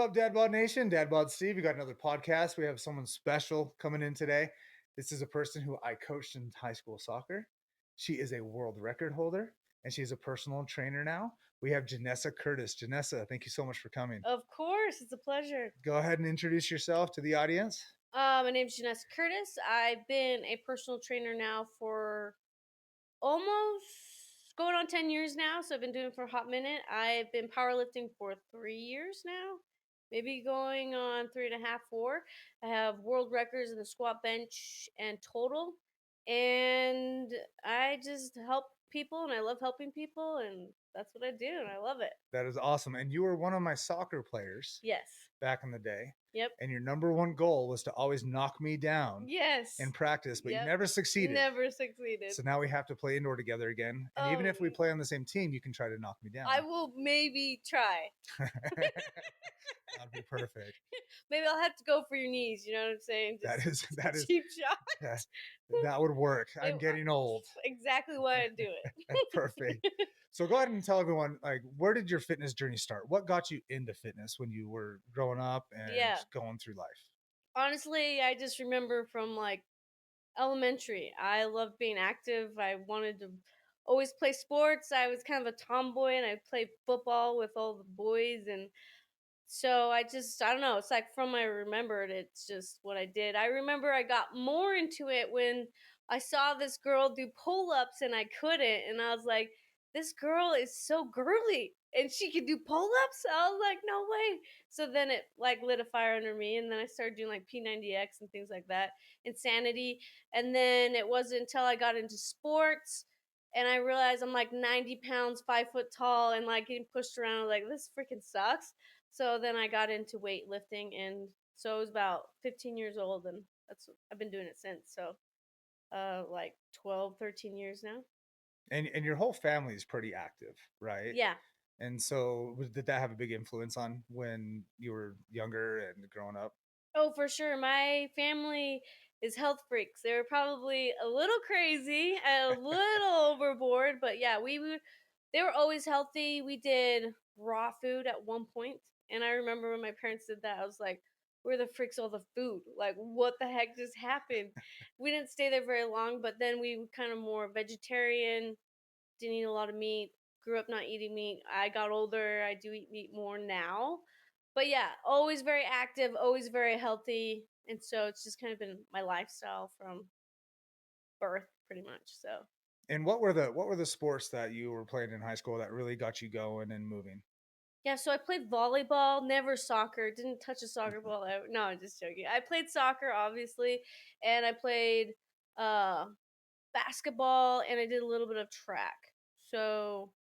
up, Dad Bod Nation? Dad Bod Steve. We got another podcast. We have someone special coming in today. This is a person who I coached in high school soccer. She is a world record holder, and she's a personal trainer now. We have Jenessa Curtis. Jenessa, thank you so much for coming. Of course, it's a pleasure. Go ahead and introduce yourself to the audience. My name's Jenessa Curtis. I've been a personal trainer now for almost going on 10 years now, so I've been doing it for a hot minute. I've been powerlifting for 3 years now, maybe going on 3.5, 4. I have world records in the squat, bench, and total, and I just help people, and I love helping people, and that's what I do, and I love it. That is awesome. And you were one of my soccer players Yes. back in the day. Yep. And your number one goal was to always knock me down Yes. in practice, but Yep. you never succeeded. Never succeeded. So now we have to play indoor together again. And even if we play on the same team, you can try to knock me down. I will maybe try. That'd be perfect. Maybe I'll have to go for your knees. You know what I'm saying? Just That is cheap shot. that would work. I'm getting old. Exactly why I do it. Perfect. So go ahead and tell everyone, like, where did your fitness journey start? What got you into fitness when you were growing up and going through life? Honestly, I just remember from like elementary. I loved being active. I wanted to always play sports. I was kind of a tomboy and I played football with all the boys, and so I don't know, it's like from I remembered, it's just what I did. I remember I got more into it when I saw this girl do pull-ups and I couldn't, and I was like, this girl is so girly and she can do pull-ups. I was like, no way. So then it like lit a fire under me, and then I started doing like P90X and things like that, Insanity. And then it wasn't until I got into sports and I realized I'm like 90 pounds, 5 foot tall, and like getting pushed around. I was like, this freaking sucks. So then I got into weightlifting, and so I was about 15 years old, and I've been doing it since. So like 12, 13 years now. And your whole family is pretty active, right? Yeah. And so did that have a big influence on when you were younger and growing up? Oh, for sure. My family is health freaks. They were probably a little crazy, a little overboard, but yeah, they were always healthy. We did raw food at one point, and I remember when my parents did that, I was like, where the frick's all the food? Like, what the heck just happened? We didn't stay there very long, but then we were kind of more vegetarian, didn't eat a lot of meat, grew up not eating meat. I got older, I do eat meat more now. But yeah, always very active, always very healthy. And so it's just kind of been my lifestyle from birth, pretty much. So. And what were the sports that you were playing in high school that really got you going and moving? Yeah, so I played volleyball, never soccer, didn't touch a soccer ball ever. No, I'm just joking. I played soccer, obviously, and I played basketball, and I did a little bit of track. So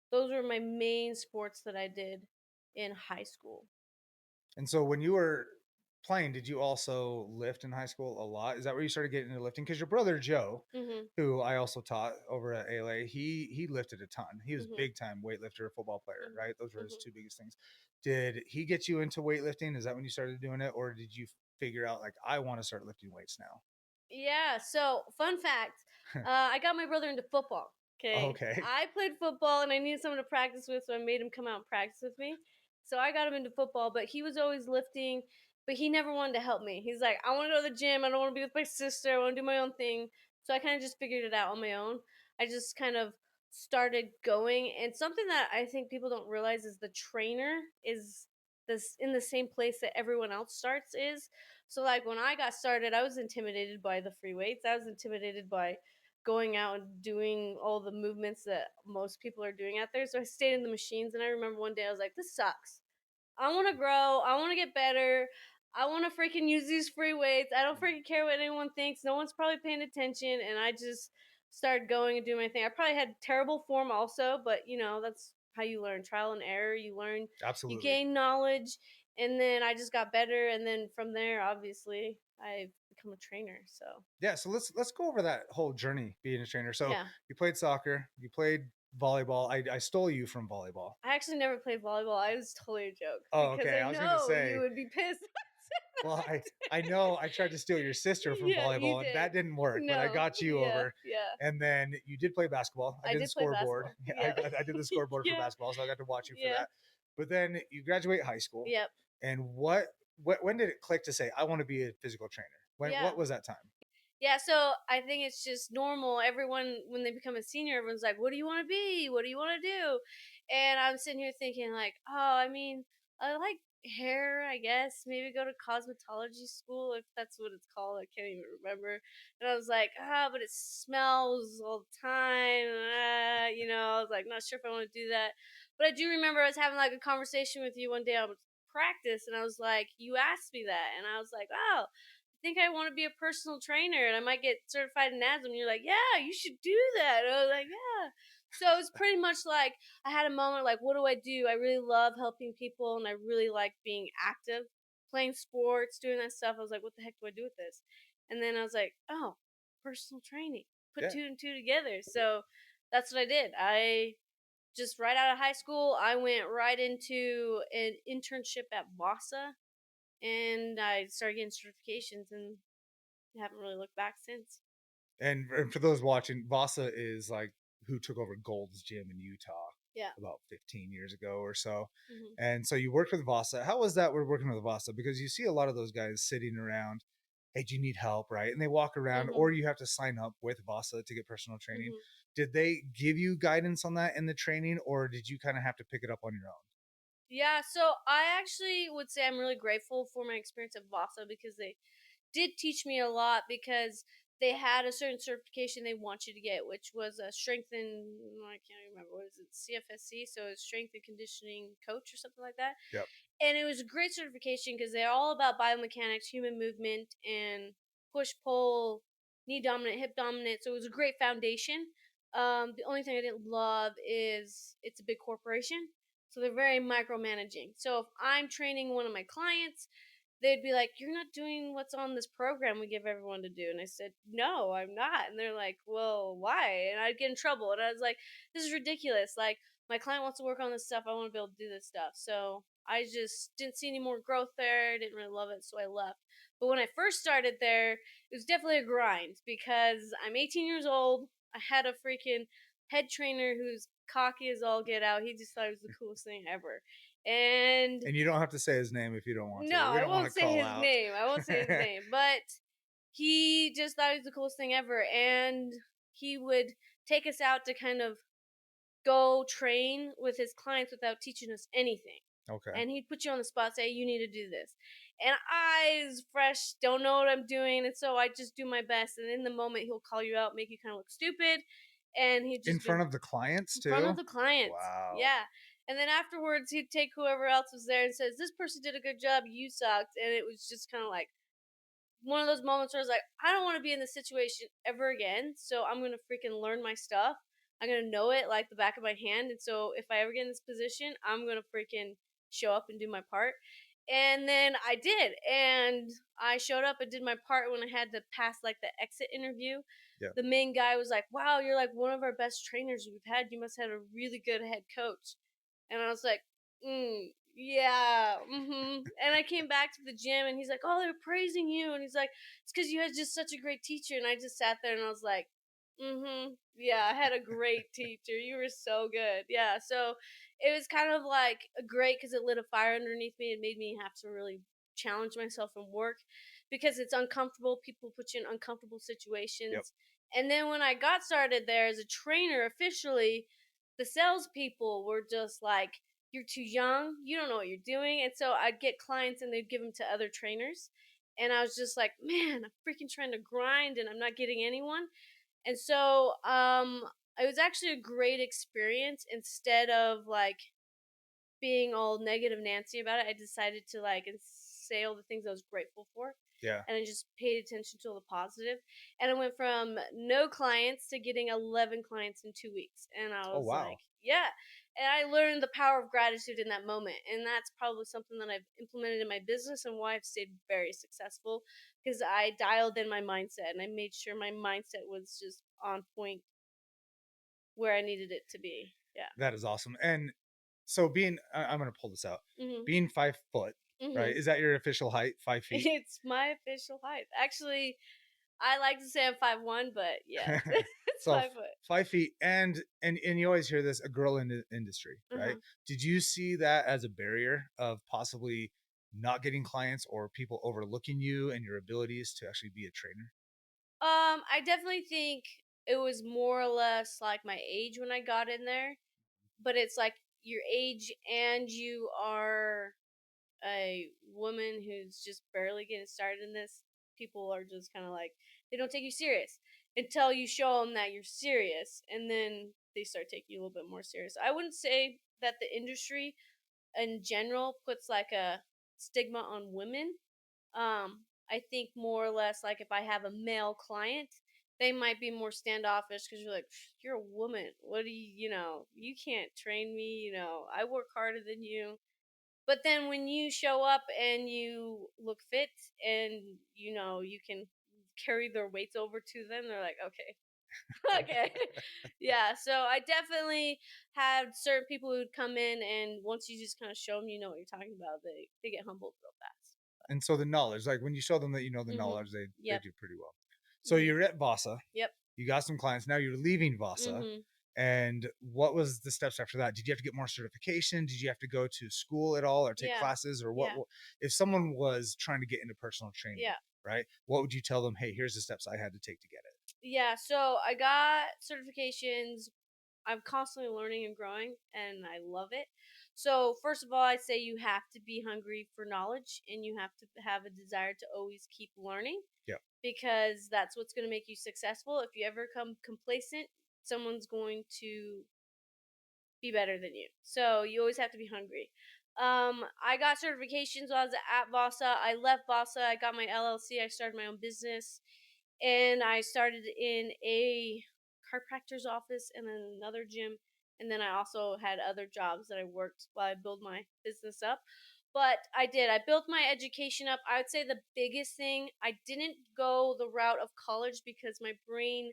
those were my main sports that I did in high school. And so when you were playing, did you also lift in high school a lot? Is that where you started getting into lifting? Because your brother Joe, who I also taught over at ALA, he lifted a ton. He was big time weightlifter, football player, right? Those were his two biggest things. Did he get you into weightlifting? Is that when you started doing it, or did you figure out like I want to start lifting weights now? Yeah. So fun fact, I got my brother into football. Okay. I played football and I needed someone to practice with, so I made him come out and practice with me. So I got him into football, but he was always lifting, but he never wanted to help me. He's like, I want to go to the gym. I don't want to be with my sister. I want to do my own thing. So I kind of just figured it out on my own. I just kind of started going. And something that I think people don't realize is the trainer is this in the same place that everyone else starts is. So like when I got started, I was intimidated by the free weights. I was intimidated by going out and doing all the movements that most people are doing out there. So I stayed in the machines, and I remember one day I was like, this sucks. I want to grow. I want to get better. I want to freaking use these free weights. I don't freaking care what anyone thinks. No one's probably paying attention. And I just started going and doing my thing. I probably had terrible form also, but you know, that's how you learn. Trial and error. You learn. Absolutely. You gain knowledge. And then I just got better. And then from there, obviously, I've become a trainer. So yeah, so let's go over that whole journey being a trainer. So you played soccer, you played volleyball. I stole you from volleyball. I actually never played volleyball. I was totally a joke. Oh, okay. I was going to say you would be pissed. Well, I know I tried to steal your sister from volleyball, and that didn't work. No. But I got you over. Yeah. And then you did play basketball. I did the scoreboard. Yeah. I did the scoreboard for basketball, so I got to watch you for that. But then you graduate high school. Yep. And when did it click to say I want to be a physical trainer? Yeah. What was that time? Yeah, so I think it's just normal. Everyone, when they become a senior, everyone's like, "What do you want to be? What do you want to do?" And I'm sitting here thinking, like, "Oh, I mean, I like hair, I guess. Maybe go to cosmetology school if that's what it's called. I can't even remember." And I was like, "Ah, but it smells all the time." I was like, not sure if I want to do that. But I do remember I was having like a conversation with you one day on practice, and I was like, "You asked me that," and I was like, "Oh, think I want to be a personal trainer and I might get certified in asthma." And you're like, "Yeah, you should do that." And I was like, "Yeah." So it was pretty much like I had a moment like, what do I do? I really love helping people and I really like being active, playing sports, doing that stuff. I was like, what the heck do I do with this? And then I was like, oh, personal training. Put Yeah. two and two together. So that's what I did. I just right out of high school, I went right into an internship at Vasa and I started getting certifications and haven't really looked back since. And for those watching, Vasa is like who took over Gold's Gym in Utah Yeah. about 15 years ago or so. Hmm. And so you worked with Vasa. How was that? We're working with Vasa because you see a lot of those guys sitting around. Hey, do you need help? Right. And they walk around, or Hmm. you have to sign up with Vasa to get personal training. Hmm. Did they give you guidance on that in the training, or did you kind of have to pick it up on your own? Yeah, so I actually would say I'm really grateful for my experience at Vasa because they did teach me a lot because they had a certain certification they want you to get, which was a strength and I can't remember what is it, CFSC, so it's strength and conditioning coach or something like that. Yep. And it was a great certification because they're all about biomechanics, human movement, and push pull, knee dominant, hip dominant. So it was a great foundation. The only thing I didn't love is it's a big corporation, so they're very micromanaging. So if I'm training one of my clients, they'd be like, "You're not doing what's on this program we give everyone to do." And I said, "No, I'm not." And they're like, "Well, why?" And I'd get in trouble. And I was like, "This is ridiculous. Like, my client wants to work on this stuff. I want to be able to do this stuff." So I just didn't see any more growth there. I didn't really love it. So I left. But when I first started there, it was definitely a grind because I'm 18 years old. I had a freaking head trainer who's cocky as all get out. He just thought it was the coolest thing ever. And And you don't have to say his name if you don't want no, to. We I don't want won't to say call his out. name. I won't say his name. But he just thought it was the coolest thing ever. And he would take us out to kind of go train with his clients without teaching us anything. Okay. And he'd put you on the spot, say, "You need to do this." And I was fresh, don't know what I'm doing. And so I just do my best. And in the moment, he'll call you out, make you kind of look stupid. And he'd In just be front of the clients in front of too? the clients. Wow. Yeah. And then afterwards, he'd take whoever else was there and says, "This person did a good job. You sucked." And it was just kind of like, one of those moments where I was like, I don't want to be in this situation ever again. So I'm gonna freaking learn my stuff. I'm gonna know it like the back of my hand. And so if I ever get in this position, I'm gonna freaking show up and do my part. And then I did, and I showed up and did my part when I had to pass like the exit interview. Yeah. The main guy was like, "Wow, you're like one of our best trainers we've had. You must have had a really good head coach." And I was like, yeah, And I came back to the gym and he's like, "Oh, they're praising you." And he's like, "It's because you had just such a great teacher." And I just sat there and I was like, yeah, I had a great teacher. You were so good. Yeah. So it was kind of like great because it lit a fire underneath me. It made me have to really challenge myself and work because it's uncomfortable. People put you in uncomfortable Yep. situations. And then when I got started there as a trainer officially, the salespeople were just like, "You're too young. You don't know what you're doing." And so I'd get clients and they'd give them to other trainers. And I was just like, man, I'm freaking trying to grind and I'm not getting anyone. And so it was actually a great experience. Instead of like being all negative Nancy about it, I decided to like and say all the things I was grateful for. Yeah. And I just paid attention to all the positive. And I went from no clients to getting 11 clients in 2 weeks. And I Oh was like, wow. yeah. And I learned the power of gratitude in that moment. And that's probably something that I've implemented in my business and why I've stayed very successful because I dialed in my mindset and I made sure my mindset was just on point where I needed it to be. Yeah. That is awesome. And so I'm gonna pull this out. Mhm. Being 5 foot, right? Mhm. Is that your official height? 5 feet? It's my official height. Actually, I like to say I'm 5'1", but yes, it's So 5 foot. 5 feet, and you always hear this, a girl in the industry, right? Uh-huh. Did you see that as a barrier of possibly not getting clients or people overlooking you and your abilities to actually be a trainer? I definitely think it was more or less like my age when I got in there, but it's like your age and you are a woman who's just barely getting started in this. People are just kind of like, they don't take you serious until you show them that you're serious, and then they start taking you a little bit more serious. I wouldn't say that the industry in general puts like a stigma on women. I think more or less like if I have a male client, they might be more standoffish because you're like, you're a woman. What do you can't train me. I work harder than you. But then when you show up and you look fit and you can carry their weights over to them, they're like, okay, okay. Yeah, so I definitely had certain people who'd come in, and once you just kind of show them you know what you're talking about, they get humbled real fast. And so the knowledge, like when you show them that you know the Mhm. knowledge, they Yep. do pretty well. So Mhm. you're at Vasa, Yep. you got some clients, now you're leaving Vasa. Mhm. And what was the steps after that? Did you have to get more certification? Did you have to go to school at all or take Yeah. classes or Yeah. if someone was trying to get into personal training, Yeah. right? What would you tell them? Hey, here's the steps I had to take to get it. Yeah. So I got certifications. I'm constantly learning and growing, and I love it. So, first of all, I'd say you have to be hungry for knowledge and you have to have a desire to always keep learning Yeah. because that's what's going to make you successful. If you ever come complacent, someone's going to be better than you. So, you always have to be hungry. I got certifications while I was at Vasa. I left Vasa. I got my LLC. I started my own business, and I started in a chiropractor's office and then another gym, and then I also had other jobs that I worked while I built my business up. But I built my education up. I would say the biggest thing, I didn't go the route of college because my brain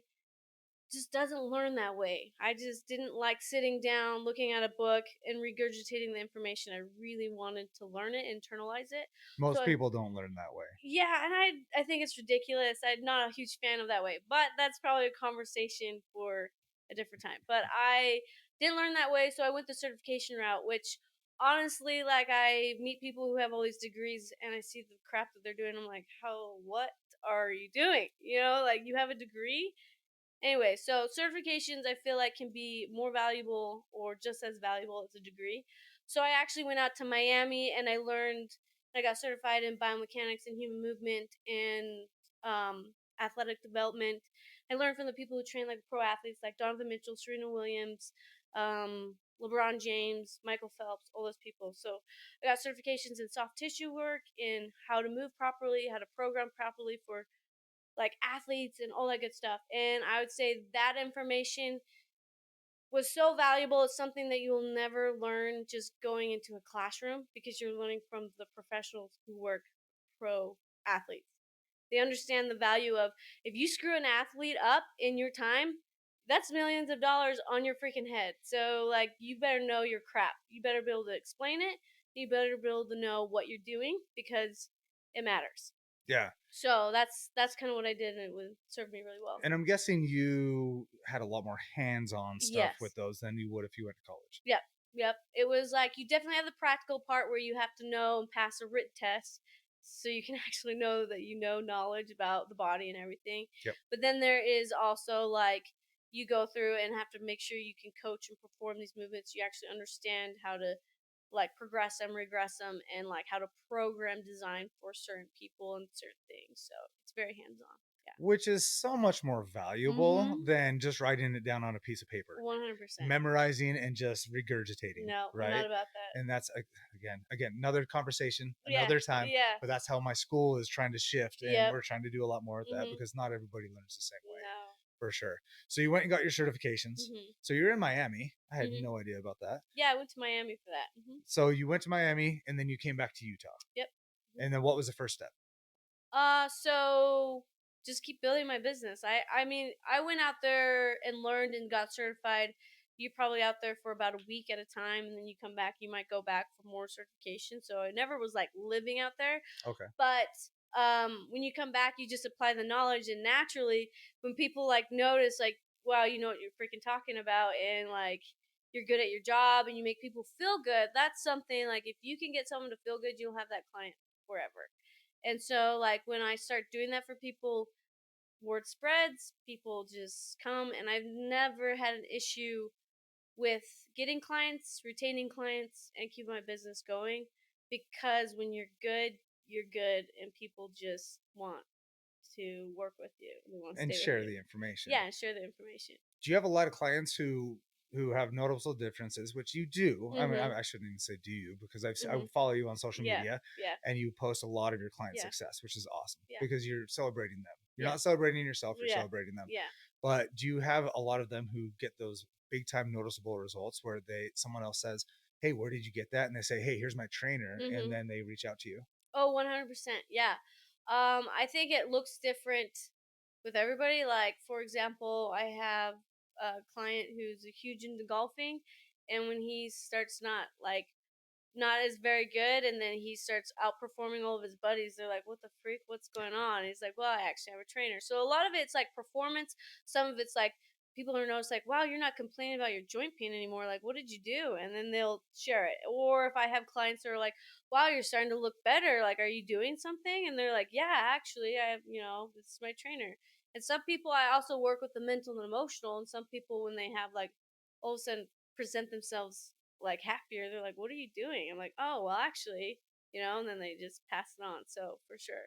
just doesn't learn that way. I just didn't like sitting down, looking at a book, and regurgitating the information. I really wanted to learn it, internalize it. So Most people don't learn that way. yeah, and I think it's ridiculous. I'm not a huge fan of that way, but that's probably a conversation for a different time. But I didn't learn that way, so I went the certification route, which honestly, like I meet people who have all these degrees and I see the crap that they're doing. I'm like, how, what are you doing? Like you have a degree. Anyway, so certifications I feel like can be more valuable or just as valuable as a degree. So I actually went out to Miami and I got certified in biomechanics and human movement and athletic development. I learned from the people who train like pro athletes like Donovan Mitchell, Serena Williams, LeBron James, Michael Phelps, all those people. So I got certifications in soft tissue work, in how to move properly, how to program properly for like athletes and all that good stuff. And I would say that information was so valuable. It's something that you'll never learn just going into a classroom because you're learning from the professionals who work pro athletes. They understand the value of if you screw an athlete up in your time, that's millions of dollars on your freaking head. So like you better know your crap. You better be able to explain it. You better be able to know what you're doing because it matters. Yeah. So that's kind of what I did, and it would serve me really well. And I'm guessing you had a lot more hands-on stuff with Yes. those than you would if you went to college. Yep. Yep. It was like you definitely have the practical part where you have to know and pass a written test so you can actually know that you know knowledge about the body and everything. Yep. But then there is also like you go through and have to make sure you can coach and perform these movements. You actually understand how to like progress them, regress them, and like how to program design for certain people and certain things. So it's very hands on. Yeah. Which is so much more valuable Mm-hmm. than just writing it down on a piece of paper, 100%. memorizing and just regurgitating, No, I'm not right? about that. And that's again another conversation, Yeah, another time. yeah, But that's how my school is trying to shift, and yep, we're trying to do a lot more of that mhm, because not everybody learns the same way, no, for sure. So you went and got your certifications. mhm, So you're in Miami. I had mhm. no idea about that. Yeah, I went to Miami for that. Mhm, So you went to Miami and then you came back to Utah. yep. Mhm. And then what was the first step? So just keep building my business. I mean, I went out there and learned and got certified. You're probably out there for about a week at a time, and then you come back. You might go back for more certification. So I never was like living out there. Okay. But when you come back, you just apply the knowledge, and naturally, when people like notice, like, wow, you know what you're freaking talking about, and like you're good at your job and you make people feel good, that's something like if you can get someone to feel good, you'll have that client forever. And so like when I start doing that for people, word spreads, people just come, and I've never had an issue with getting clients, retaining clients, and keeping my business going, because when you're good, and people just want to work with you. They want to And stay with share you. the information. Yeah, and share the information. Do you have a lot of clients who have noticeable differences, which you do? I mean, Mhm. I shouldn't even say do you, because I Mhm. follow you on social Yeah. media, Yeah. and you post a lot of your client Yeah. success, which is awesome Yeah. because you're celebrating them. You're Yeah. not celebrating yourself; you're Yeah. celebrating them. Yeah. But do you have a lot of them who get those big time noticeable results where someone else says, "Hey, where did you get that?" And they say, "Hey, here's my trainer," and Mhm. then they reach out to you. Oh, 100%. Yeah. I think it looks different with everybody. Like, for example, I have a client who's a huge into golfing, and when he starts not as very good, and then he starts outperforming all of his buddies, they're like, what the freak, what's going on? And he's like, well, I actually have a trainer. So a lot of it's like performance, some of it's like people are noticed like, wow, you're not complaining about your joint pain anymore, like what did you do? And then they'll share it. Or if I have clients that are like, wow, you're starting to look better, like are you doing something? And they're like, yeah, actually I have, this is my trainer. And some people I also work with the mental and emotional, and some people when they have like all of a sudden present themselves like happier, they're like, what are you doing? I'm like, oh well, actually, and then they just pass it on. So for sure.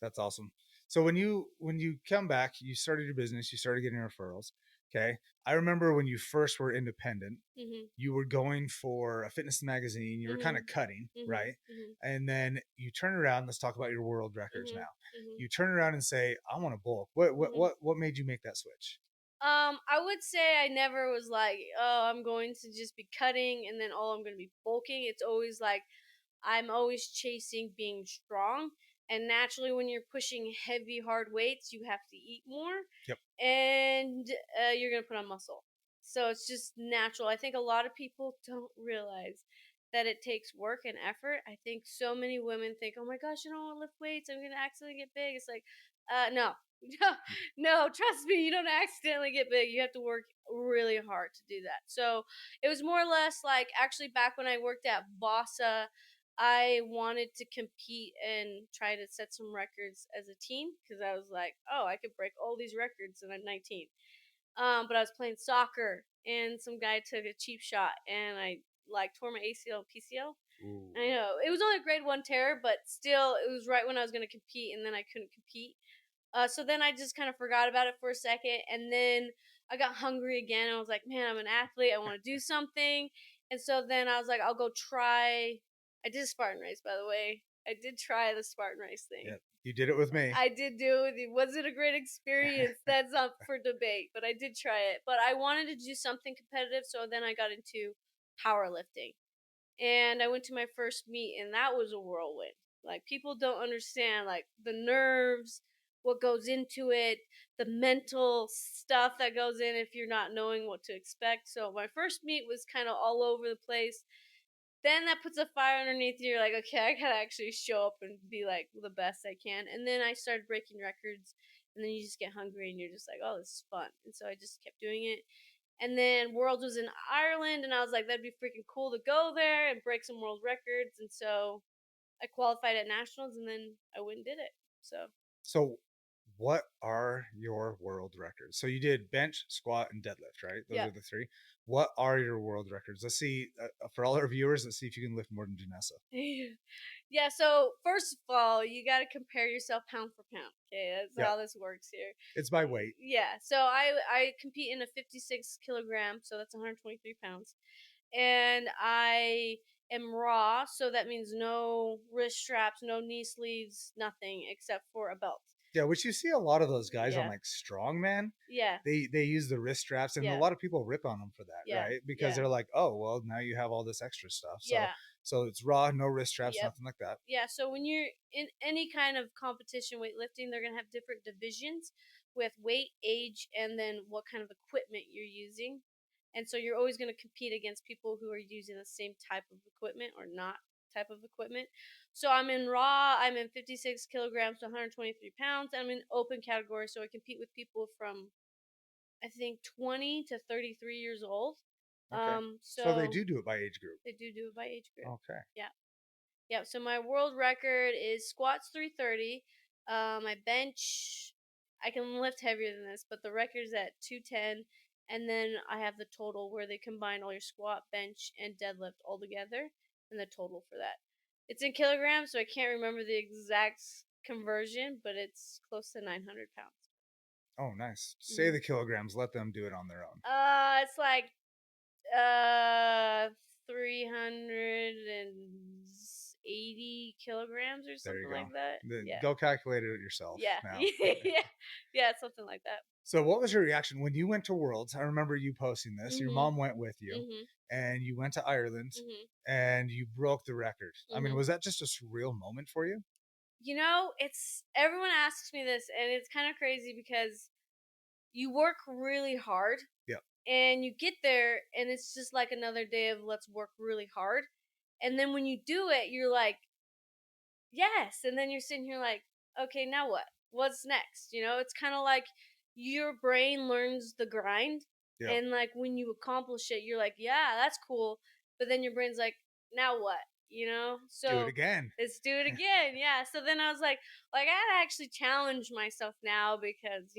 That's awesome. So when you come back, you started your business, you started getting referrals. Okay. I remember when you first were independent, Mhm. you were going for a fitness magazine, you were kind of Mhm. cutting, Mhm. right? Mhm. And then you turn around, let's talk about your world records Mhm. now. Mhm. You turn around and say, I want to bulk. What what Mhm. what what made you make that switch? I would say I never was like, oh, I'm going to just be cutting and then I'm going to be bulking. It's always like I'm always chasing being strong. And naturally, when you're pushing heavy, hard weights, you have to eat more, Yep. and you're going to put on muscle. So it's just natural. I think a lot of people don't realize that it takes work and effort. I think so many women think, oh my gosh, I don't want to lift weights. I'm going to accidentally get big. It's like, no. No, no, trust me, you don't accidentally get big. You have to work really hard to do that. So it was more or less like actually back when I worked at Bossa, I wanted to compete and try to set some records as a teen because I was like, oh, I could break all these records and I'm 19. But I was playing soccer and some guy took a cheap shot and I like tore my ACL and PCL. Ooh. I know it was only a grade one tear, but still, it was right when I was going to compete, and then I couldn't compete. So then I just kind of forgot about it for a second, and then I got hungry again. I was like, man, I'm an athlete. I want to do something. And so then I was like, I'll go try. I did a Spartan race, by the way. I did try the Spartan race thing. Yep. You did it with me. I did do it. Was it a great experience? That's up for debate, but I did try it. But I wanted to do something competitive, so then I got into powerlifting. And I went to my first meet, and that was a whirlwind. Like, people don't understand, like, the nerves, what goes into it, the mental stuff that goes in if you're not knowing what to expect. So my first meet was kind of all over the place. Then that puts a fire underneath you. You're like, okay, I gotta actually show up and be like the best I can. And then I started breaking records, and then you just get hungry and you're just like, oh, this is fun. And so I just kept doing it. And then Worlds was in Ireland, and I was like, that'd be freaking cool to go there and break some world records. And so I qualified at nationals, and then I went and did it. So So what are your world records? So you did bench, squat, and deadlift, right? Those yeah, are the three. What are your world records? Let's see, for all our viewers, let's see if you can lift more than Janessa. yeah. So first of all, you got to compare yourself pound for pound. Okay, that's Yep. how this works here. It's by weight. Yeah. So I compete in a 56 kilogram, so that's 123 pounds, and I am raw, so that means no wrist straps, no knee sleeves, nothing except for a belt. Yeah, which you see a lot of those guys on Yeah. like strongman. Yeah. They use the wrist straps, and a Yeah. lot of people rip on them for that, Yeah. right? Because Yeah. they're like, oh, well, now you have all this extra stuff. So Yeah. so it's raw, no wrist straps, Yep. nothing like that. Yeah, so when you're in any kind of competition weightlifting, they're going to have different divisions with weight, age, and then what kind of equipment you're using. And so you're always going to compete against people who are using the same type of equipment or not type of equipment. So I'm in raw, I'm in 56 kilograms to 123 pounds. I'm in open category, so I compete with people from I think 20 to 33 years old. Okay. So they So do it by age group. they do it by age group. Okay. Yeah. Yeah, so my world record is squats 330. My bench, I can lift heavier than this, but the record is at 210. And then I have the total where they combine all your squat, bench, and deadlift all together, and the total for that. It's in kilograms, so I can't remember the exact conversion, but it's close to 900 pounds. Oh, nice. Say Hmm. the kilograms. Let them do it on their own. It's like uh 380 kilograms or There you something go. like that. Yeah. Go calculate it yourself Yeah. now. Yeah. Yeah, something like that. So, what was your reaction when you went to Worlds? I remember you posting this. Your Mhm. mom went with you, Mhm. and you went to Ireland, Mhm. and you broke the record. I mean, Mhm. was that just a surreal moment for you? It's everyone asks me this and it's kind of crazy because you work really hard Yeah. and you get there and it's just like another day of let's work really hard. And then when you do it, you're like, yes. And then you're sitting here like, okay, now what? What's next? It's kind of like your brain learns the grind. Yeah. And like when you accomplish it, you're like, yeah, that's cool. But then your brain's like, now what? Do it So again. let's do it again. Yeah. So then I was like, I gotta actually challenge myself now because,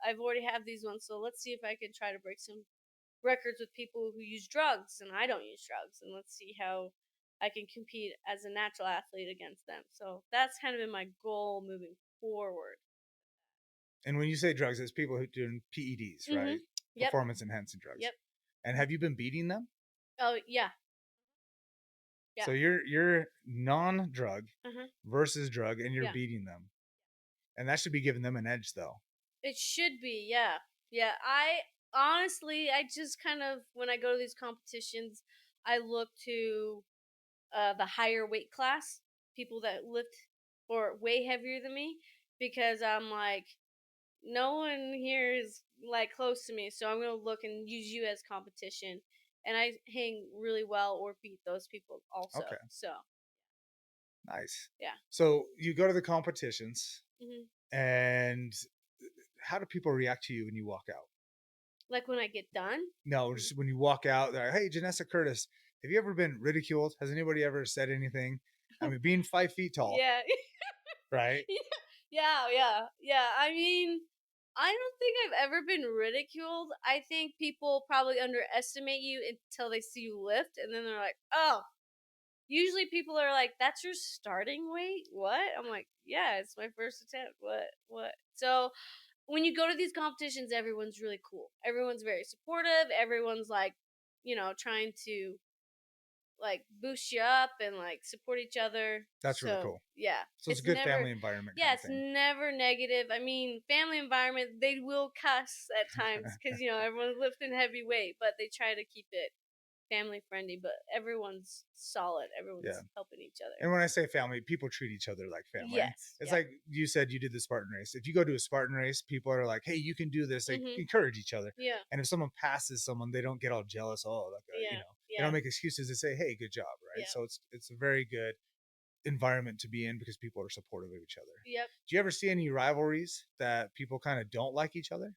I've already have these ones. So let's see if I can try to break some records with people who use drugs and I don't use drugs, and let's see how I can compete as a natural athlete against them. So that's kind of been my goal moving forward. And when you say drugs, it's people who doing PEDs, Mhm. right? Yep. Performance enhancing drugs. Yep. And have you been beating them? Oh yeah. Yeah. So you're non-drug Uh-huh. versus drug, and you're Yeah. beating them, and that should be giving them an edge, though. It should be. Yeah. Yeah. I honestly, I just kind of when I go to these competitions, I look to the higher weight class, people that lift or way heavier than me, because I'm like, no one here is like close to me, so I'm gonna look and use you as competition. And I hang really well or beat those people also. Okay, So nice. yeah. So you go to the competitions, Hmm. and how do people react to you when you walk out? Like when I get done. No, just when you walk out, they're like, "Hey, Jenessa Curtis, have you ever been ridiculed? Has anybody ever said anything?" I mean, being 5 feet tall, Yeah. right? Yeah, yeah, yeah. I mean, I don't think I've ever been ridiculed. I think people probably underestimate you until they see you lift, and then they're like, "Oh." Usually, people are like, "That's your starting weight? What?" I'm like, "Yeah, it's my first attempt. What? What?" So when you go to these competitions, everyone's really cool. Everyone's very supportive. Everyone's like, trying to like boost you up and like support each other. That's really So cool. yeah, So it's a good family environment kind of it's thing. never negative. I mean, family environment, they will cuss at times because everyone's lifting heavy weight, but they try to keep it family friendly. But everyone's solid. Yeah. Everyone's helping each other. And when I say family, people treat each other like family. And Yes. it's Yeah. like you said, you did the Spartan race. If you go to a Spartan race, people are like, "Hey, you can do this." They Mhm. encourage each other. Yeah. And if someone passes someone, they don't get all jealous. Oh, like Yeah. they don't Yeah. make excuses. They say, "Hey, good job," right? Yeah. So it's a very good environment to be in because people are supportive of each other. Yep. Do you ever see any rivalries that people kind of don't like each other?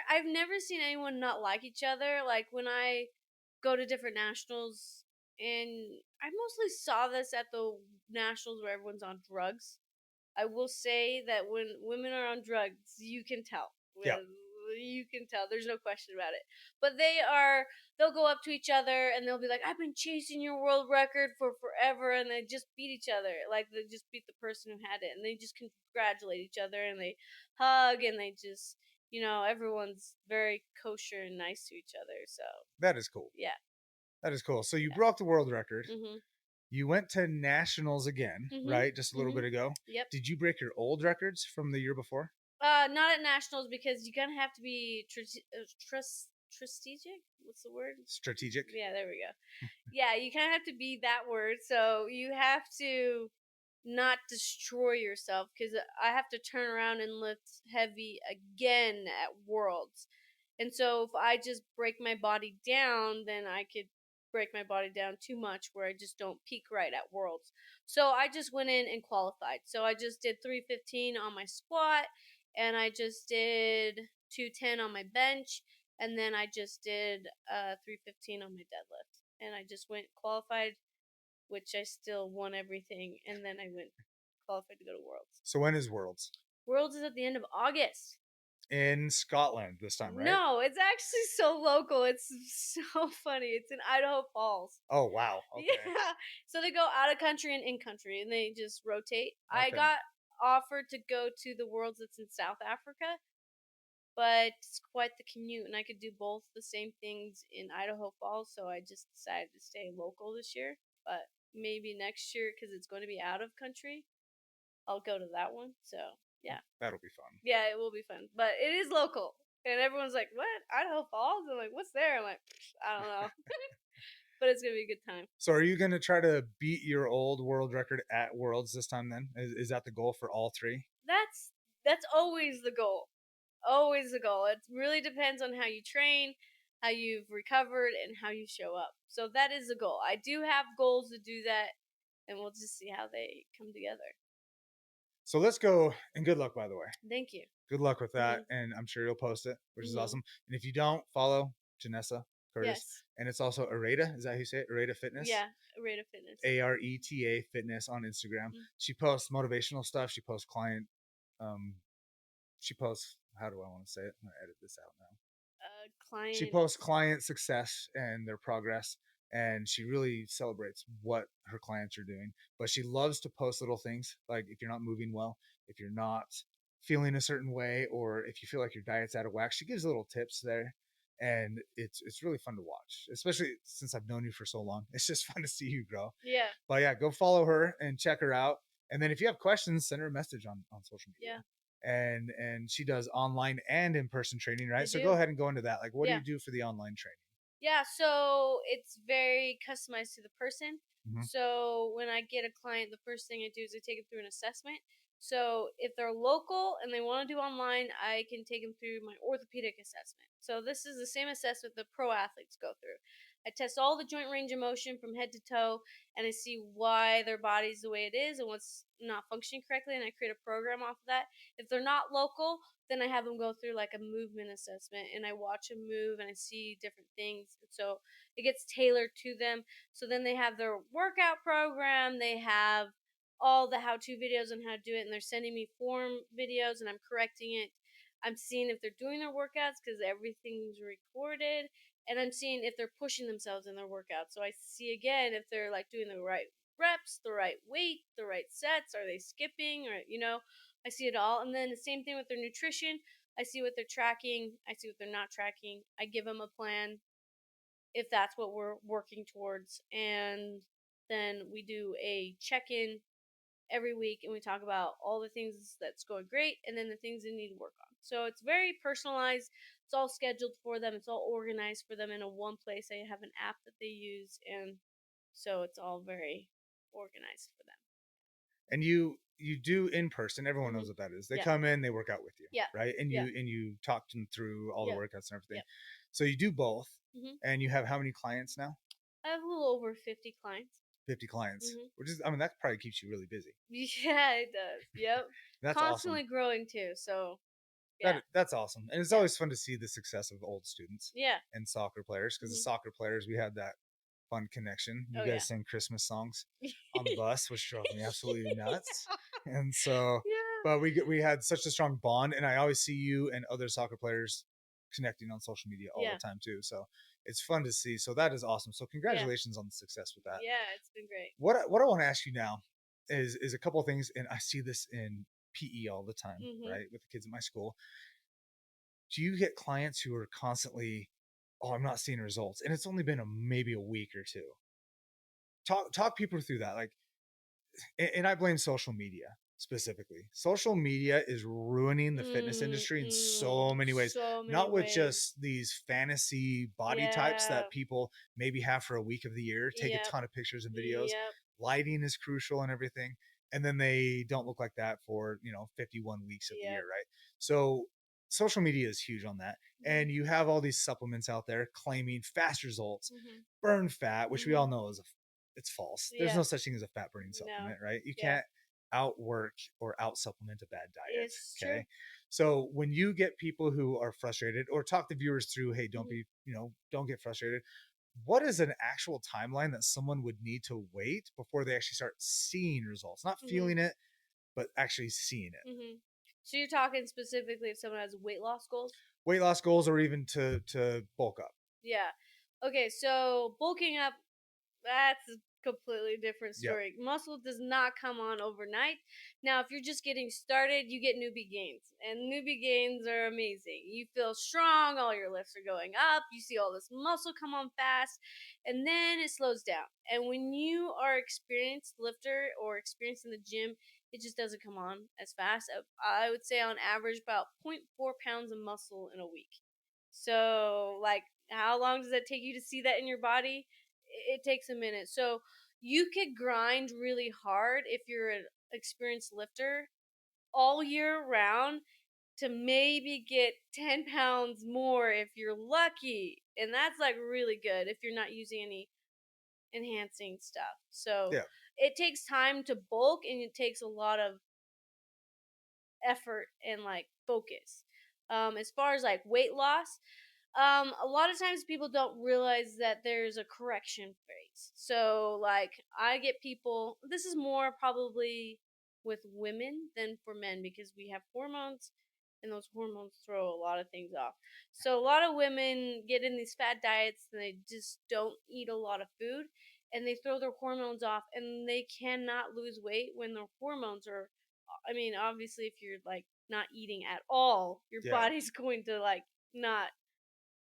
I've never seen anyone not like each other. Like when I go to different nationals, and I mostly saw this at the nationals where everyone's on drugs. I will say that when women are on drugs, you can tell. Yeah, You can tell. There's no question about it. But they'll go up to each other and they'll be like, I've been chasing your world record for forever. And they just beat each other. Like they just beat the person who had it. And they just congratulate each other and they hug and they just, everyone's very kosher and nice to each other. So, that is cool. yeah. That is cool. So you Yeah. broke the world record. Mm-hmm. You went to nationals again, Mm-hmm. right? Just a little Mm-hmm. bit ago. Yep. Did you break your old records from the year before? Not at nationals because you kind of have to be strategic. What's the word? Strategic. Yeah, there we go. Yeah, you kind of have to be that word. So you have to not destroy yourself because I have to turn around and lift heavy again at Worlds. And so if I just break my body down, then I could break my body down too much where I just don't peak right at Worlds. So I just went in and qualified. So I just did 315 on my squat and I just did 210 on my bench and then I just did 315 on my deadlift, and I just went qualified, which I still won everything, and then I went qualified to go to Worlds. So when is Worlds? Worlds is at the end of August. In Scotland this time, right? No, it's actually so local. It's so funny. It's in Idaho Falls. Oh wow. Okay. Yeah. So they go out of country and in country, and they just rotate. I Okay. got offered to go to the Worlds that's in South Africa, but it's quite the commute, and I could do both the same things in Idaho Falls, so I just decided to stay local this year. But maybe next year, because it's going to be out of country, I'll go to that one. So yeah, That'll be fun. yeah, it will be fun. But it is local, and everyone's like, "What? Idaho Falls?" I'm like, "What's there?" I'm like, "I don't know," but it's gonna be a good time. So are you going to try to beat your old world record at Worlds this time then? Is that the goal for all three? That's always the goal. Always the goal. It really depends on how you train, how you've recovered, and how you show up. So that is the goal. I do have goals to do that, and we'll just see how they come together. So let's go, and good luck, by the way. Thank you. Good luck with that, and I'm sure you'll post it, which is awesome. And if you don't, follow Jenessa Curtis, Yes. and it's also Areta. Is that how you say it? Areta Fitness. Yeah, Areta Fitness. ARETA Fitness on Instagram. She posts motivational stuff. She posts client. She posts. How do I want to say it? I'm gonna edit this out now. Client. She posts client success and their progress, and she really celebrates what her clients are doing. But she loves to post little things like if you're not moving well, if you're not feeling a certain way, or if you feel like your diet's out of whack. She gives little tips there, and it's really fun to watch, especially since I've known you for so long. It's just fun to see you grow. Yeah. But yeah, go follow her and check her out. And then if you have questions, send her a message on social media. Yeah. And she does online and in-person training, right? So do. go ahead and go into that. Like, what do Yeah. you do for the online training? Yeah, so it's very customized to the person. So when I get a client, the first thing I do is I take them through an assessment. So if they're local and they want to do online, I can take them through my orthopedic assessment. So this is the same assessment that pro athletes go through. I test all the joint range of motion from head to toe, and I see why their body's the way it is and what's not functioning correctly, and I create a program off of that. If they're not local, then I have them go through like a movement assessment, and I watch them move and I see different things. So it gets tailored to them. So then they have their workout program, they have all the how to videos on how to do it, and they're sending me form videos and I'm correcting it. I'm seeing if they're doing their workouts because everything's recorded, and I'm seeing if they're pushing themselves in their workouts. So I see again if they're like doing the right reps, the right weight, the right sets, are they skipping, or I see it all. And then the same thing with their nutrition. I see what they're tracking, I see what they're not tracking. I give them a plan if that's what we're working towards, and then we do a check-in every week and we talk about all the things that's going great and then the things they need to work on. So it's very personalized. It's all scheduled for them. It's all organized for them in a one place. I have an app that they use, and so it's all very organized for them. And you do in person. Everyone knows what that is. They come in, they work out with you, right? And you talk them through all the workouts and everything. So you do both, and you have how many clients now? I have a little over 50 clients. 50 clients, which is, that probably keeps you really busy. Yeah, it does. Yep. That's constantly awesome. growing too. So yeah, that's awesome, and it's always fun to see the success of old students. Yeah. And soccer players, because the soccer players, we had that fun connection. You guys sang Christmas songs on the bus, which drove me absolutely nuts. And so, but we had such a strong bond, and I always see you and other soccer players connecting on social media all the time too. So it's fun to see. So that is awesome. So congratulations on the success with that. Yeah, it's been great. What I want to ask you now is a couple of things, and I see this in PE all the time, right, with the kids at my school. Do you get clients who are constantly, oh, I'm not seeing results, and it's only been maybe a week or two? Talk people through that, like, and I blame social media specifically. Social media is ruining the fitness industry in so many ways. Not with just these fantasy body types that people maybe have for a week of the year, take a ton of pictures and videos. Lighting is crucial and everything. And then they don't look like that for, 51 weeks of the year, right? So social media is huge on that. And you have all these supplements out there claiming fast results, burn fat, which we all know it's false. There's no such thing as a fat burning supplement, right? You can't outwork or out supplement a bad diet. It's true. Okay. So when you get people who are frustrated, or talk the viewers through, hey, don't Mhm. be, don't get frustrated. What is an actual timeline that someone would need to wait before they actually start seeing results? Not Mhm. feeling it, but actually seeing it. Mhm. So you're talking specifically if someone has weight loss goals? Weight loss goals, or even to bulk up. Yeah. Okay, so bulking up, that's a completely different Yep. story. Muscle does not come on overnight. Now, if you're just getting started, you get newbie gains, and newbie gains are amazing. You feel strong, all your lifts are going up, you see all this muscle come on fast, and then it slows down. And when you are experienced lifter or experienced in the gym, it just doesn't come on as fast. I would say on average about zero point 0.4 pounds of muscle in a week. So, like, how long does that take you to see that in your body? It takes a minute. So, you could grind really hard if you're an experienced lifter all year round to maybe get 10 pounds more if you're lucky. And that's like really good if you're not using any enhancing stuff. So, Yeah. it takes time to bulk and it takes a lot of effort and like focus. As far as like weight loss, a lot of times people don't realize that there's a correction phase. So, like, I get people, this is more probably with women than for men because we have hormones and those hormones throw a lot of things off. So, a lot of women get in these fat diets and they just don't eat a lot of food and they throw their hormones off and they cannot lose weight when their hormones are, I mean, obviously, if you're like not eating at all, your Yeah. body's going to like not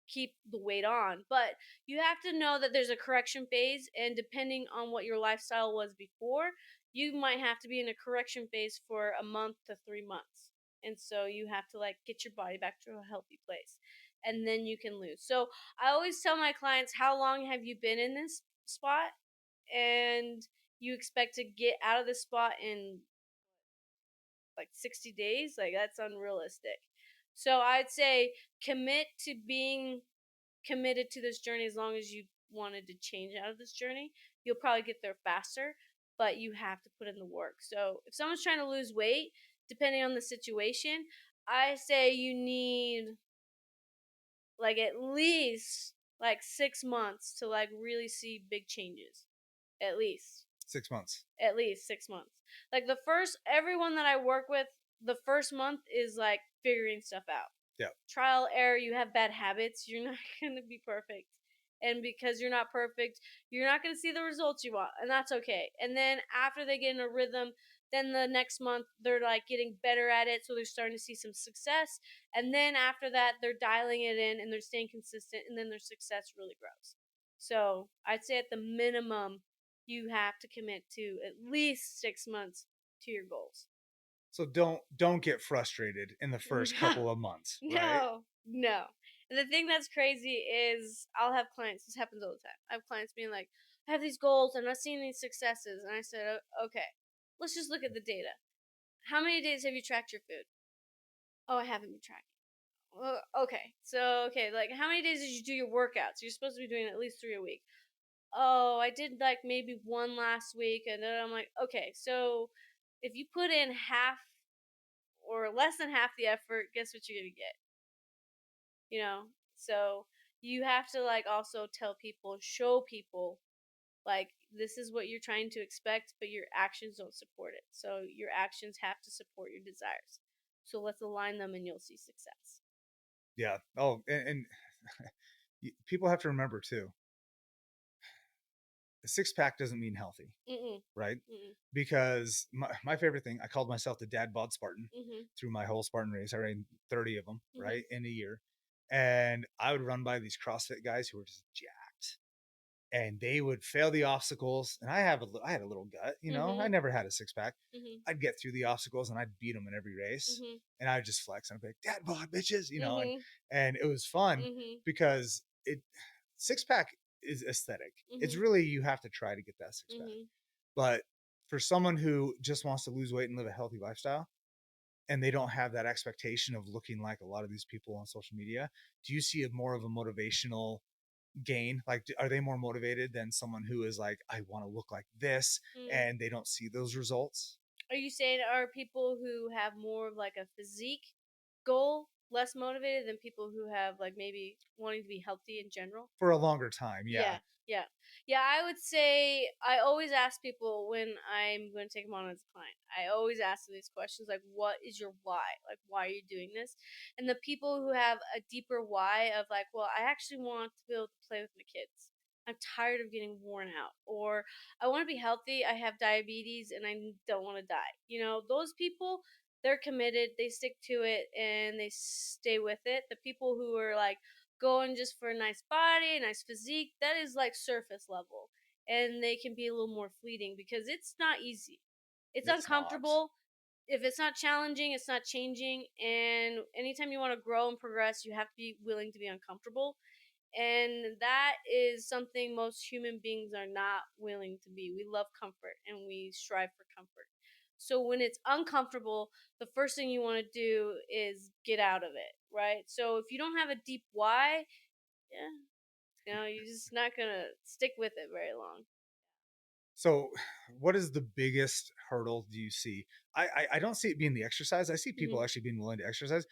keep the weight on. But you have to know that there's a correction phase, and depending on what your lifestyle was before, you might have to be in a correction phase for a month to 3 months. And so you have to like get your body back to a healthy place, and then you can lose. So I always tell my clients, how long have you been in this spot? And you expect to get out of this spot in like 60 days? Like, that's unrealistic. So I'd say commit to being committed to this journey as long as you wanted to change out of this journey. You'll probably get there faster, but you have to put in the work. So if someone's trying to lose weight, depending on the situation, I say you need like at least like 6 months to like really see big changes. At least. 6 months. At least 6 months. Like the first, everyone that I work with, the first month is like figuring stuff out. Yeah. Trial error. You have bad habits. You're not going to be perfect, and because you're not perfect, you're not going to see the results you want, and that's okay. And then after they get in a rhythm, then the next month they're like getting better at it, so they're starting to see some success. And then after that, they're dialing it in and they're staying consistent, and then their success really grows. So I'd say at the minimum, you have to commit to at least 6 months to your goals. So don't get frustrated in the first No, couple of months, right? no, no. And the thing that's crazy is I'll have clients, this happens all the time. I have clients being like, I have these goals, I'm not seeing any successes. And I said, Okay, let's just look at the data. How many days have you tracked your food? Oh, I haven't been tracking. Okay, so, okay, like how many days did you do your workouts? You're supposed to be doing at least 3 a week. Oh, I did like maybe one last week. And then I'm like, okay, so if you put in half or less than half the effort, guess what you're going to get? You know? So you have to like also tell people, show people like this is what you're trying to expect, but your actions don't support it. So your actions have to support your desires. So let's align them and you'll see success. Yeah. Oh, and people have to remember too. A six pack doesn't mean healthy, Mm-mm. right? Mm-mm. Because my favorite thing, I called myself the dad bod Spartan Mm-hmm. through my whole Spartan race. I ran 30 of them, Mm-hmm. right, in a year. And I would run by these CrossFit guys who were just jacked, and they would fail the obstacles. And I had a little gut, I Mm-hmm. never had a six pack. Mm-hmm. I'd get through the obstacles and I'd beat them in every race. Mm-hmm. And I'd just flex and I'd be like, dad bod bitches, Mm-hmm. and it was fun Mm-hmm. because it six pack is aesthetic. It's Mm-hmm. really, you have to try to get that six pack. Mm-hmm. But for someone who just wants to lose weight and live a healthy lifestyle, and they don't have that expectation of looking like a lot of these people on social media, do you see a more of a motivational gain? Like, are they more motivated than someone who is like, I want to look like this, Mm-hmm. and they don't see those results? Are you saying are people who have more of like a physique goal less motivated than people who have like maybe wanting to be healthy in general? For a longer time. Yeah. Yeah, yeah. Yeah, I would say I always ask people when I'm going to take them on as a client. I always ask them these questions like, what is your why? Like, why are you doing this? And the people who have a deeper why of like, well, I actually want to be able to play with my kids. I'm tired of getting worn out. Or I want to be healthy. I have diabetes and I don't want to die. You know, those people, they're committed. They stick to it and they stay with it. The people who are like, going just for a nice body, a nice physique, that is like surface level. And they can be a little more fleeting because it's not easy. It's It's not. uncomfortable. If it's not challenging, it's not changing. And anytime you want to grow and progress, you have to be willing to be uncomfortable. And that is something most human beings are not willing to be. We love comfort and we strive for comfort. So when it's uncomfortable, the first thing you want to do is get out of it, right? So if you don't have a deep why, yeah, you're just not gonna stick with it very long. So, what is the biggest hurdle do you see? I don't see it being the exercise. I see people Mhm. actually being willing to exercise.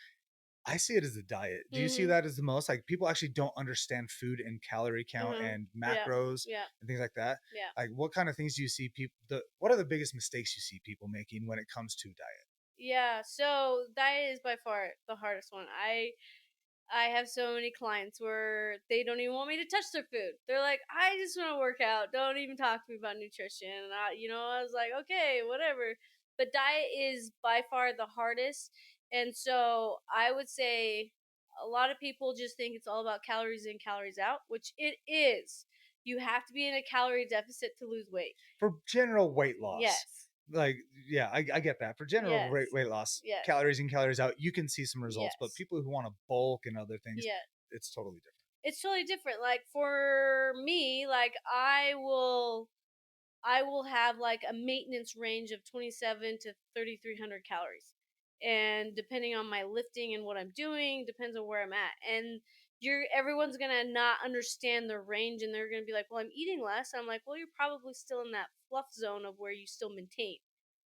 I see it as the diet. Do you see Mhm. that as the most? Like people actually don't understand food and calorie count Mhm. and Yeah. macros Yeah. and things like that. Yeah. Like what kind of things do you see people what are the biggest mistakes you see people making when it comes to diet? Yeah. So diet is by far the hardest one. I have so many clients where they don't even want me to touch their food. They're like, I just want to work out. Don't even talk to me about nutrition. And I was like, okay, whatever. But diet is by far the hardest. And so I would say a lot of people just think it's all about calories in, calories out, which it is. You have to be in a calorie deficit to lose weight. For general weight loss, Yes. like yeah, I get that. For general Yes. weight loss, Yes. calories in, calories out, you can see some results. But Yes. people who want to bulk and other things, Yeah. it's totally different. It's totally different. Like for me, like I will have like a maintenance range of 27 to 3300 calories. And depending on my lifting and what I'm doing, depends on where I'm at. And everyone's going to not understand the range and they're going to be like, "Well, I'm eating less." I'm like, "Well, you're probably still in that fluff zone of where you still maintain.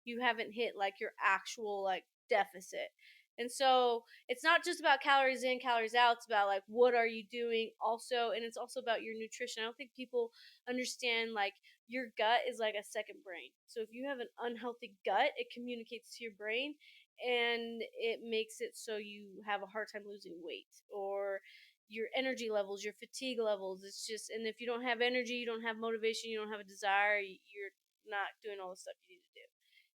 You haven't hit like your actual like deficit." And so it's not just about calories in, calories out. It's about like what are you doing also, and it's also about your nutrition. I don't think people understand like your gut is like a second brain. So if you have an unhealthy gut, it communicates to your brain and it makes it so you have a hard time losing weight or your energy levels, your fatigue levels. It's just, and if you don't have energy, you don't have motivation, you don't have a desire, you're not doing all the stuff you need to do.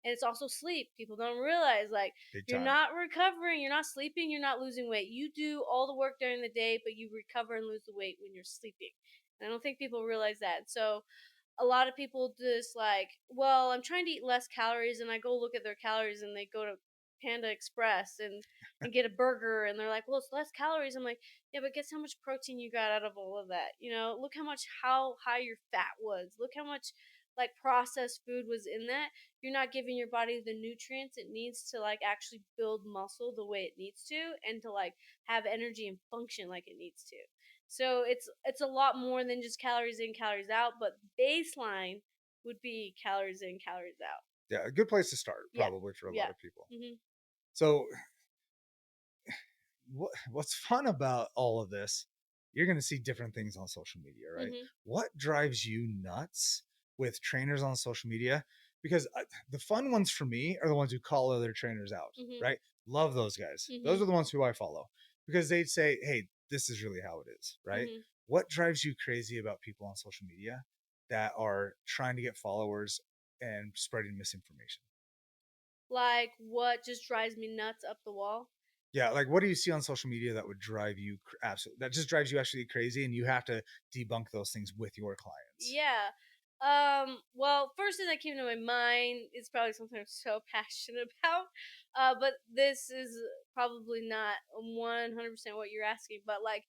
And it's also sleep. People don't realize like Big you're time. not recovering, you're not sleeping, you're not losing weight. You do all the work during the day, but you recover and lose the weight when you're sleeping. And I don't think people realize that. So a lot of people just like, well, I'm trying to eat less calories, and I go look at their calories, and they go to Panda Express and get a burger, and they're like, well, it's less calories. I'm like, yeah, but guess how much protein you got out of all of that? Look how high your fat was. Look how much like processed food was in that. You're not giving your body the nutrients it needs to like actually build muscle the way it needs to, and to like have energy and function like it needs to. So it's a lot more than just calories in, calories out, but baseline would be calories in, calories out. Yeah, a good place to start Yeah. probably for a lot Yeah. of people. Mhm. So what's fun about all of this, you're going to see different things on social media, right? Mhm. What drives you nuts with trainers on social media? Because the fun ones for me are the ones who call other trainers out, Mhm. right? Love those guys. Those Mhm. are the ones who I follow because they'd say, hey, this is really how it is, right? Mhm. What drives you crazy about people on social media that are trying to get followers and spreading misinformation? Like what just drives me nuts up the wall? Yeah, like what do you see on social media that would drive you absolutely that just drives you actually crazy and you have to debunk those things with your clients? Yeah. Well, first thing that came to my mind is probably something I'm so passionate about. But this is probably not 100% what you're asking. But like,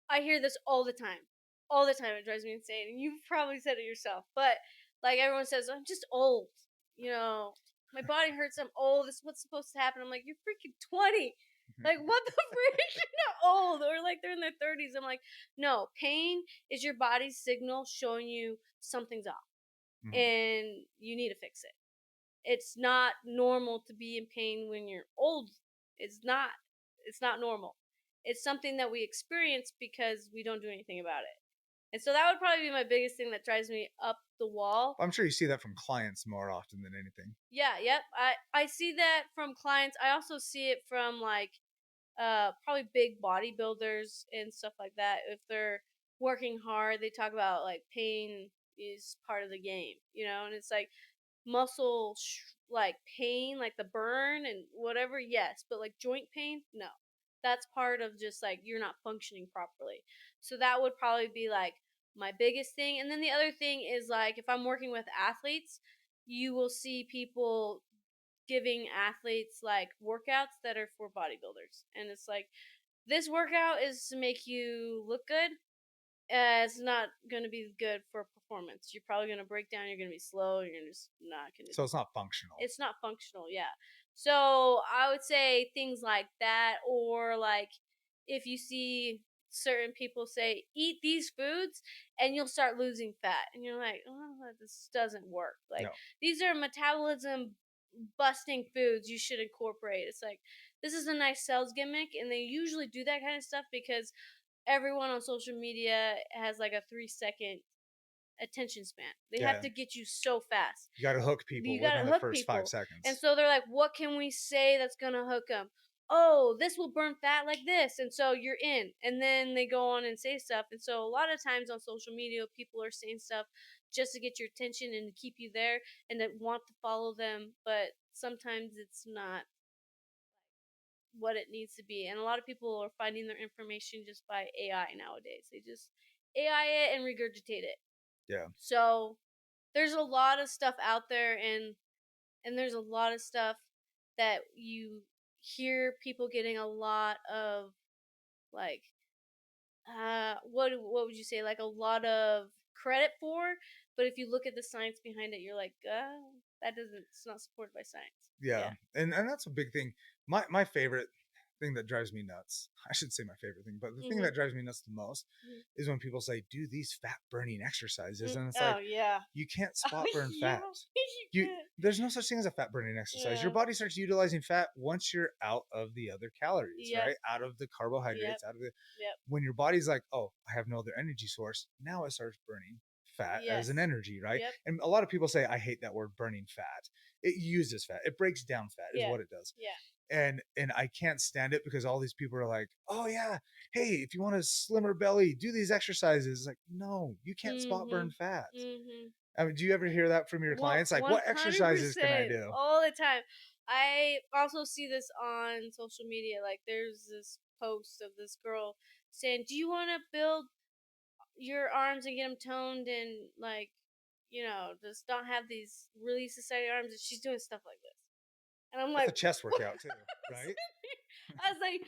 I hear this all the time. All the time. It drives me insane. And you've probably said it yourself. But like, everyone says, I'm just old. You know, my body hurts. I'm old. This is what's supposed to happen. I'm like, you're freaking 20. Like, what the freak? You're not old. Or like, they're in their 30s. I'm like, no, pain is your body's signal showing you something's off Mhm. and you need to fix it. It's not normal to be in pain when you're old. It's not. It's not normal. It's something that we experience because we don't do anything about it. And so that would probably be my biggest thing that drives me up the wall. I'm sure you see that from clients more often than anything. Yeah, yep. I see that from clients. I also see it from like probably big bodybuilders and stuff like that. If they're working hard, they talk about like pain is part of the game, and it's like like pain, like the burn and whatever, yes, but like joint pain, no. That's part of just like you're not functioning properly. So that would probably be like my biggest thing. And then the other thing is like if I'm working with athletes, you will see people giving athletes like workouts that are for bodybuilders. And it's like this workout is to make you look good. It's not going to be good for performance. You're probably going to break down. You're going to be slow. You're just not going to. So it's not functional. It's not functional, yeah. So I would say things like that, or like if you see certain people say eat these foods and you'll start losing fat, and you're like, oh, this doesn't work. Like No. these are metabolism busting foods you should incorporate. It's like this is a nice sales gimmick, and they usually do that kind of stuff because everyone on social media has like a 3-second attention span. They have Yeah. to get you so fast. You got to hook people You got within to the hook first five people. And seconds. so they're like, what can we say that's going to hook them? Oh, this will burn fat like this. And so you're in. And then they go on and say stuff. And so a lot of times on social media, people are saying stuff just to get your attention and to keep you there and that want to follow them. But sometimes it's not what it needs to be. And a lot of people are finding their information just by AI nowadays. They just AI it and regurgitate it. Yeah. So there's a lot of stuff out there, and there's a lot of stuff that you hear people getting a lot of like what would you say, like a lot of credit for, but if you look at the science behind it, you're like, that doesn't it's not supported by science. Yeah. Yeah. And that's a big thing. My favorite thing that drives me nuts. I should say my favorite thing, but the thing Mhm. that drives me nuts the most Mhm. is when people say do these fat burning exercises, and it's Oh like yeah. you can't Oh spot burn yeah. fat. You You could. There's no such thing as a fat burning exercise. Your Yeah. body starts utilizing fat once you're out of the other calories, Yep. right? Out of the Yep. carbohydrates, out of the Yep. when your body's like, oh, I have no other energy source, now it starts burning fat as an Yes. energy, right? Yep. And a lot of people say, I hate that word burning fat. It uses fat, it breaks down fat, is Yeah. what it does. Yeah. And I can't stand it because all these people are like, oh yeah, hey, if you want a slimmer belly, do these exercises. It's like, no, you can't spot burn Mhm. fat. Mhm. I mean, do you ever hear that from your clients? Like, One what hundred exercises can I percent do? all the time. I also see this on social media. Like, there's this post of this girl saying, "Do you want to build your arms and get them toned and like, just don't have these really society arms?" And she's doing stuff like this, and I'm That's a like, chest workout too, right? I was like,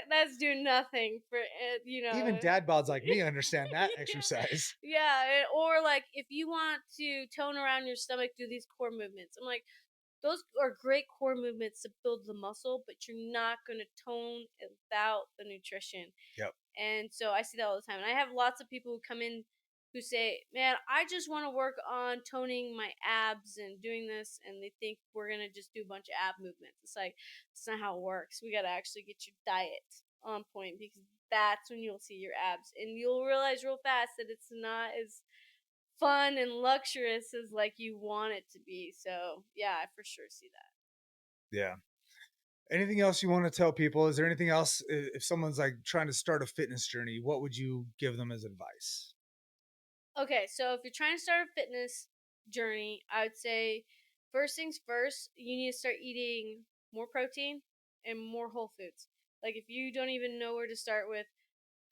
that's doing nothing for it, Even dad bods like me understand that yeah. exercise. Yeah, or like if you want to tone around your stomach, do these core movements. I'm like, those are great core movements to build the muscle, but you're not going to tone it without the nutrition. Yep. And so I see that all the time. And I have lots of people who come in who say, "Man, I just want to work on toning my abs and doing this," and they think we're going to just do a bunch of ab movements. It's like, it's not how it works. We got to actually get your diet on point, because that's when you'll see your abs, and you'll realize real fast that it's not as fun and luxurious as like you want it to be. So, yeah, I for sure see that. Yeah. Anything else you want to tell people? Is there anything else if someone's like trying to start a fitness journey, what would you give them as advice? Okay, so if you're trying to start a fitness journey, I would say first things first, you need to start eating more protein and more whole foods. Like if you don't even know where to start with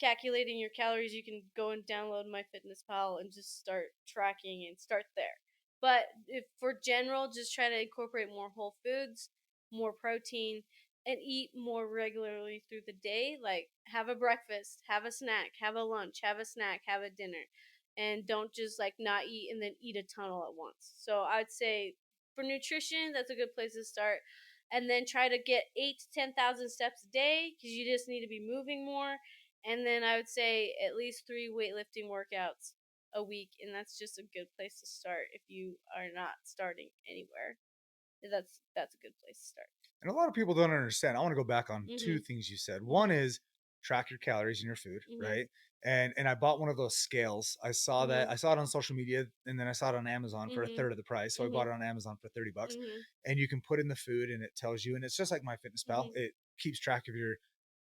calculating your calories, you can go and download MyFitnessPal and just start tracking and start there. But if for general, just try to incorporate more whole foods, more protein, and eat more regularly through the day. Like have a breakfast, have a snack, have a lunch, have a snack, have a dinner, and don't just like not eat and then eat a ton all at once. So I'd say for nutrition, that's a good place to start. And then try to get 8 to 10,000 steps a day because you just need to be moving more. And then I would say at least 3 weightlifting workouts a week, and that's just a good place to start if you are not starting anywhere. that's a good place to start. And a lot of people don't understand. I want to go back on two things you said. One is track your calories in your food, right? And I bought one of those scales. I saw it on social media, and then I saw it on Amazon for a third of the price. So I bought it on Amazon for $30. And you can put in the food and it tells you, and it's just like MyFitnessPal. It keeps track of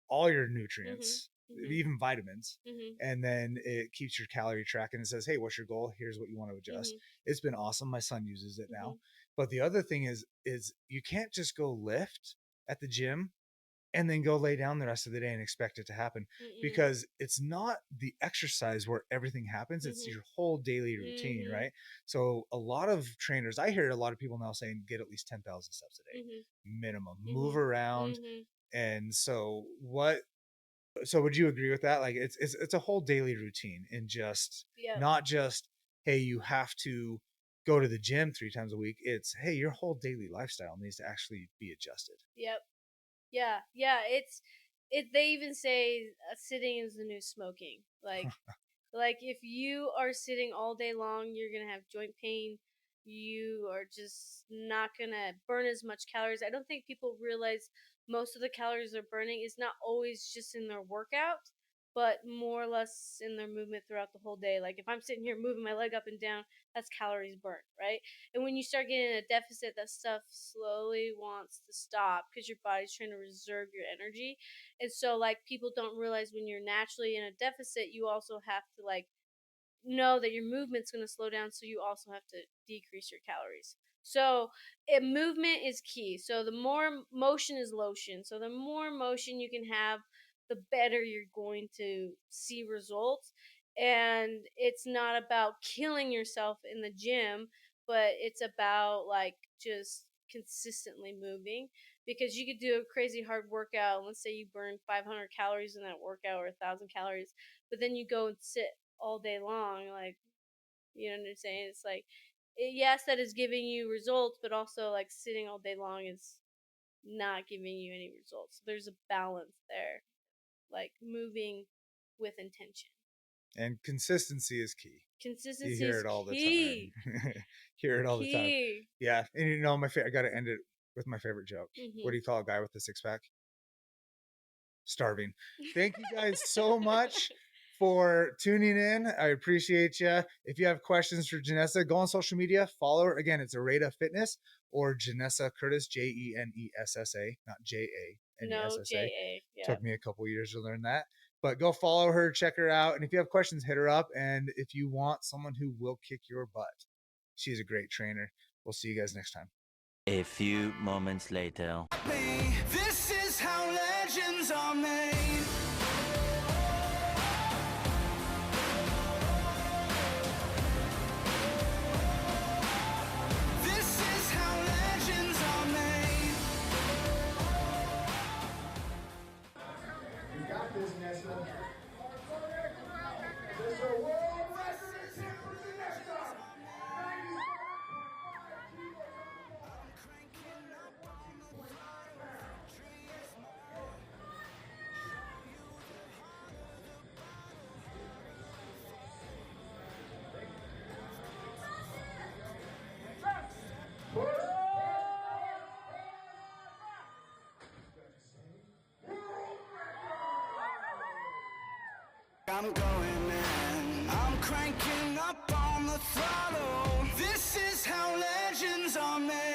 all your nutrients, even vitamins. And then it keeps your calorie track and it says, hey, what's your goal? Here's what you want to adjust. It's been awesome. My son uses it now. But the other thing is you can't just go lift at the gym and then go lay down the rest of the day and expect it to happen, because it's not the exercise where everything happens. It's your whole daily routine, right? So a lot of trainers, I hear a lot of people now saying, get at least 10,000 steps a day minimum, move around. And so would you agree with that? Like it's a whole daily routine, and just not just, hey, you have to go to the gym 3 times a week. It's, hey, your whole daily lifestyle needs to actually be adjusted. Yep. Yeah. They even say sitting is the new smoking. Like if you are sitting all day long, you're gonna have joint pain. You are just not gonna burn as much calories. I don't think people realize most of the calories they're burning is not always just in their workout, but more or less in their movement throughout the whole day. Like if I'm sitting here moving my leg up and down, that's calories burnt, right? And when you start getting in a deficit, that stuff slowly wants to stop because your body's trying to reserve your energy. And so like people don't realize when you're naturally in a deficit, you also have to like know that your movement's going to slow down, so you also have to decrease your calories. So movement is key. So the more motion is lotion. So the more motion you can have, the better you're going to see results. And it's not about killing yourself in the gym, but it's about like just consistently moving, because you could do a crazy hard workout. Let's say you burn 500 calories in that workout or 1,000 calories, but then you go and sit all day long, like, you know what I'm saying? It's like, yes, that is giving you results, but also like sitting all day long is not giving you any results. There's a balance there, like moving with intention. And consistency is key. Consistency you hear is it all key. the time. Hear it all the time. Yeah, and I got to end it with my favorite joke. What do you call a guy with a six-pack? Starving. Thank you guys so much for tuning in. I appreciate you. If you have questions for Jenessa, go on social media, follow her. Again, it's Areta Fitness or Jenessa Curtis, Jenessa, not Janessa. No, J-A. Yep. Took me a couple years to learn that. But go follow her, check her out. And if you have questions, hit her up. And if you want someone who will kick your butt, she's a great trainer. We'll see you guys next time. A few moments later. This is how legends are made. This is how legends are made. You got this, Nessa. This is a world record attempt for Jenessa. I'm going in. I'm cranking up on the throttle. This is how legends are made.